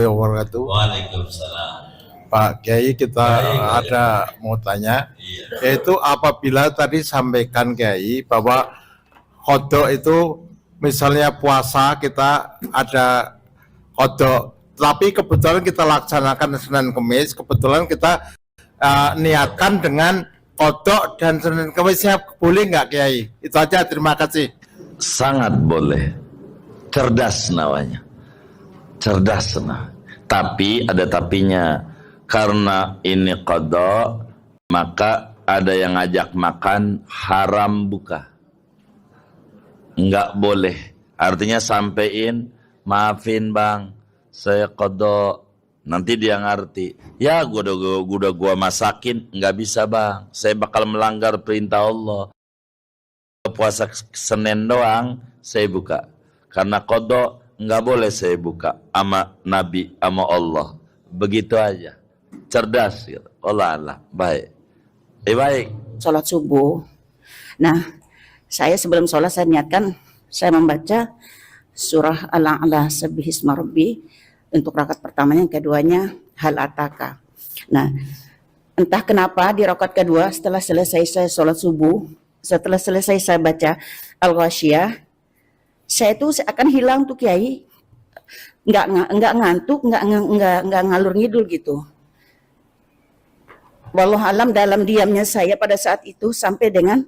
wabarakatuh. Waalaikumsalam. Pak Kiai, kita ada mau tanya, yaitu apabila tadi sampaikan Kiai bahwa kodok itu misalnya puasa kita ada kodok, tapi kebetulan kita laksanakan Senin Kemis, kebetulan kita niatkan dengan kodok dan Senin Kemisnya, boleh nggak Kiai? Itu aja, terima kasih. Sangat boleh. Cerdas namanya. Cerdas nah. Tapi ada tapinya. Karena ini qada, maka ada yang ngajak makan haram buka. Enggak boleh. Artinya sampein, maafin bang, saya qada. Nanti dia ngerti. Ya gua masakin, enggak bisa bang. Saya bakal melanggar perintah Allah. Puasa Senin doang saya buka. Karena qada enggak boleh saya buka sama Nabi, sama Allah. Begitu aja. Cerdas gitu. Allah baik. Baik. Sholat subuh. Nah, saya sebelum sholat saya niatkan saya membaca surah Al-A'la Sabbihisma Rabbi untuk rakaat pertamanya, yang keduanya Hal Ataka. Nah, entah kenapa di rakaat kedua setelah selesai saya sholat subuh, setelah selesai saya baca Al-Ghasyiyah, saya itu akan hilang tuh Kiai, nggak ngantuk, nggak ngalur ngidul gitu. Wallahu alam, dalam diamnya saya pada saat itu sampai dengan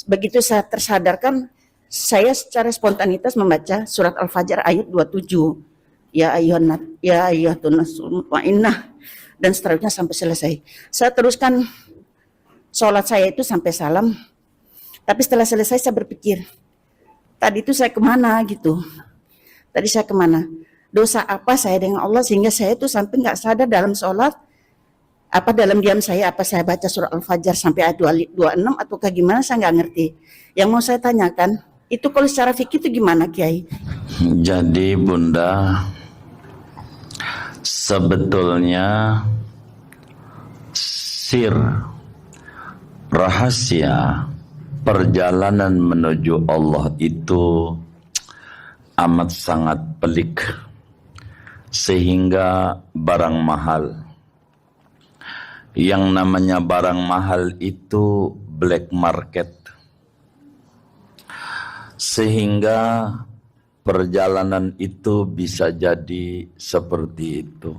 begitu saya tersadarkan, saya secara spontanitas membaca surat Al-Fajr ayat 27. Ya ayyuhan nasul mutmainnah, dan seterusnya sampai selesai. Saya teruskan sholat saya itu sampai salam. Tapi setelah selesai saya berpikir, tadi itu saya kemana gitu. Tadi saya kemana? Dosa apa saya dengan Allah sehingga saya itu sampai nggak sadar dalam sholat, apa dalam diam saya, apa saya baca surat Al-Fajr sampai ayat 26 ataukah gimana, saya nggak ngerti. Yang mau saya tanyakan, itu kalau secara fikih itu gimana Kiai? Jadi Bunda, sebetulnya sir rahasia perjalanan menuju Allah itu amat sangat pelik, sehingga barang mahal. Yang namanya barang mahal itu black market, sehingga perjalanan itu bisa jadi seperti itu.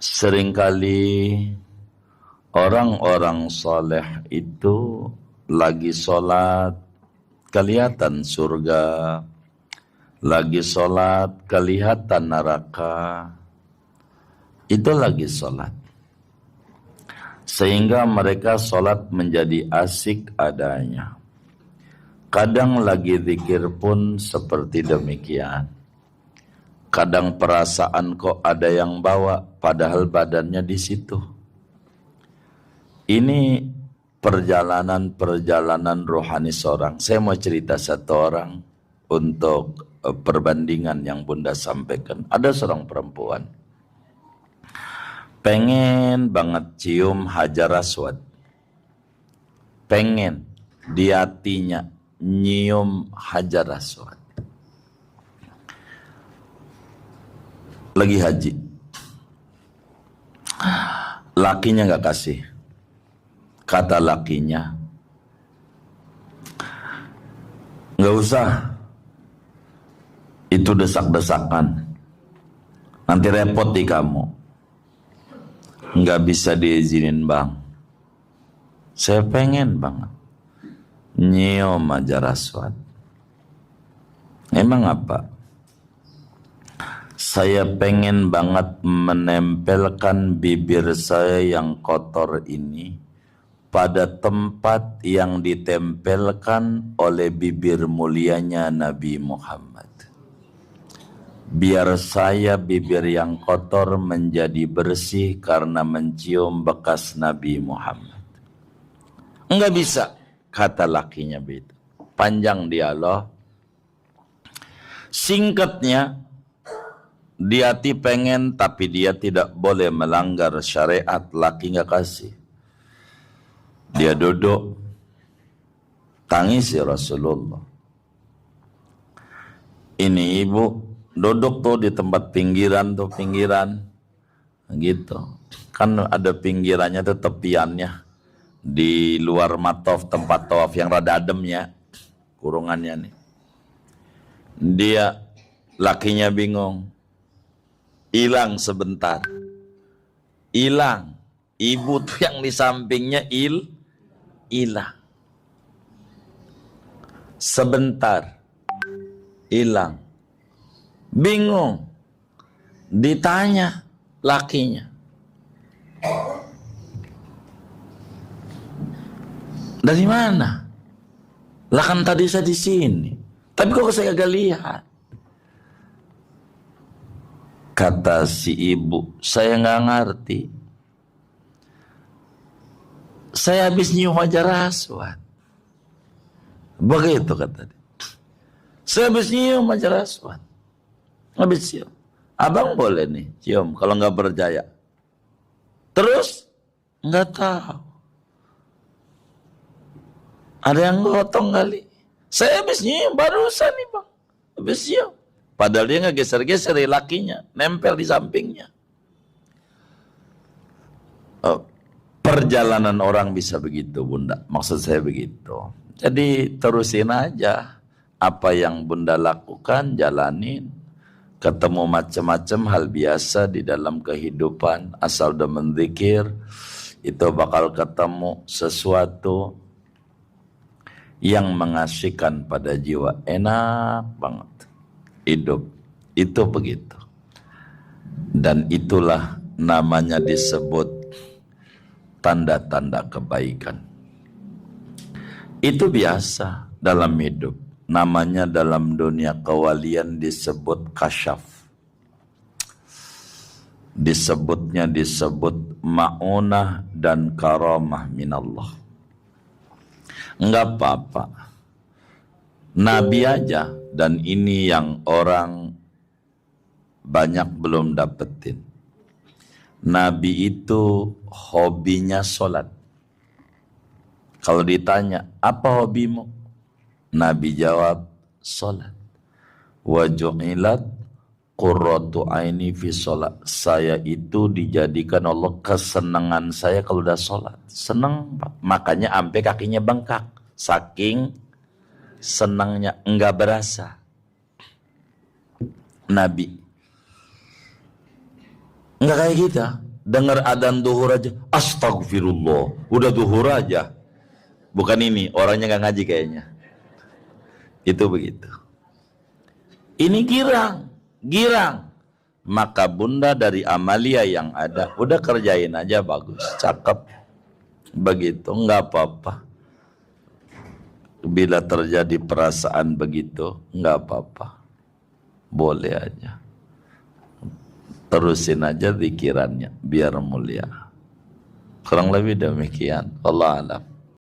Seringkali orang-orang saleh itu lagi sholat kelihatan surga, lagi sholat kelihatan neraka. Itu lagi sholat, sehingga mereka sholat menjadi asik adanya. Kadang lagi zikir pun seperti demikian. Kadang perasaan kok ada yang bawa, padahal badannya di situ. Ini perjalanan rohani seorang. Saya mau cerita satu orang untuk perbandingan yang Bunda sampaikan. Ada seorang perempuan pengen banget cium Hajar Aswad, pengen di hatinya nyium Hajar Aswad. Lagi haji, lakinya gak kasih. Kata lakinya, gak usah, itu desak-desakan, nanti repot di kamu. Nggak bisa diizinin bang, saya pengen banget nyium Hajar Aswad. Emang apa? Saya pengen banget menempelkan bibir saya yang kotor ini pada tempat yang ditempelkan oleh bibir mulianya Nabi Muhammad. Biar saya bibir yang kotor menjadi bersih karena mencium bekas Nabi Muhammad. Enggak bisa, kata lakinya begitu. Panjang dialog. Singkatnya, di hati pengen tapi dia tidak boleh melanggar syariat. Laki enggak kasih. Dia duduk, tangisi Rasulullah. Ini ibu duduk tuh di tempat pinggiran gitu. Kan ada pinggirannya tuh, tepiannya di luar mataf, tempat tawaf yang rada ademnya, kurungannya nih. Dia lakinya bingung, hilang sebentar, hilang. Ibu tuh yang di sampingnya hilang sebentar, hilang. Bingung, ditanya lakinya, dari mana? Lah kan tadi saya di sini, tapi kok saya gak lihat. Kata si ibu, saya nggak ngerti. Saya habis nyium Hajar Aswad. Begitu kata dia. Saya habis nyium Hajar Aswad. Habis cium. Abang boleh nih cium kalau nggak percaya. Terus nggak tahu. Ada yang gotong kali. Saya habis nyium barusan nih bang. Habis cium. Padahal dia nggak geser-geser lakinya, nempel di sampingnya. Oh, perjalanan orang bisa begitu bunda. Maksud saya begitu. Jadi terusin aja apa yang bunda lakukan, jalanin. Ketemu macam-macam hal biasa di dalam kehidupan, asal udah menzikir, itu bakal ketemu sesuatu yang mengasihkan pada jiwa. Enak banget hidup, itu begitu. Dan itulah namanya disebut tanda-tanda kebaikan. Itu biasa dalam hidup. Namanya dalam dunia kewalian disebut kasyaf. Disebut ma'unah dan karamah minallah. Enggak apa-apa. Nabi aja, dan ini yang orang banyak belum dapetin. Nabi itu hobinya sholat. Kalau ditanya, apa hobimu? Nabi jawab, sholat. Wa ju'ilat qurratu aini fi sholat. Saya itu dijadikan Allah kesenangan saya kalau udah sholat. Senang, makanya sampai kakinya bengkak. Saking senangnya, enggak berasa. Nabi enggak kayak kita. Dengar adzan duhur aja, astagfirullah, udah duhur aja. Bukan ini, orangnya enggak ngaji kayaknya. Itu begitu. Ini girang. Maka bunda dari amalia yang ada, udah kerjain aja bagus, cakep. Begitu, enggak apa-apa. Bila terjadi perasaan begitu, enggak apa-apa. Boleh aja. Terusin aja zikirannya biar mulia. Kurang lebih demikian. Allah alam.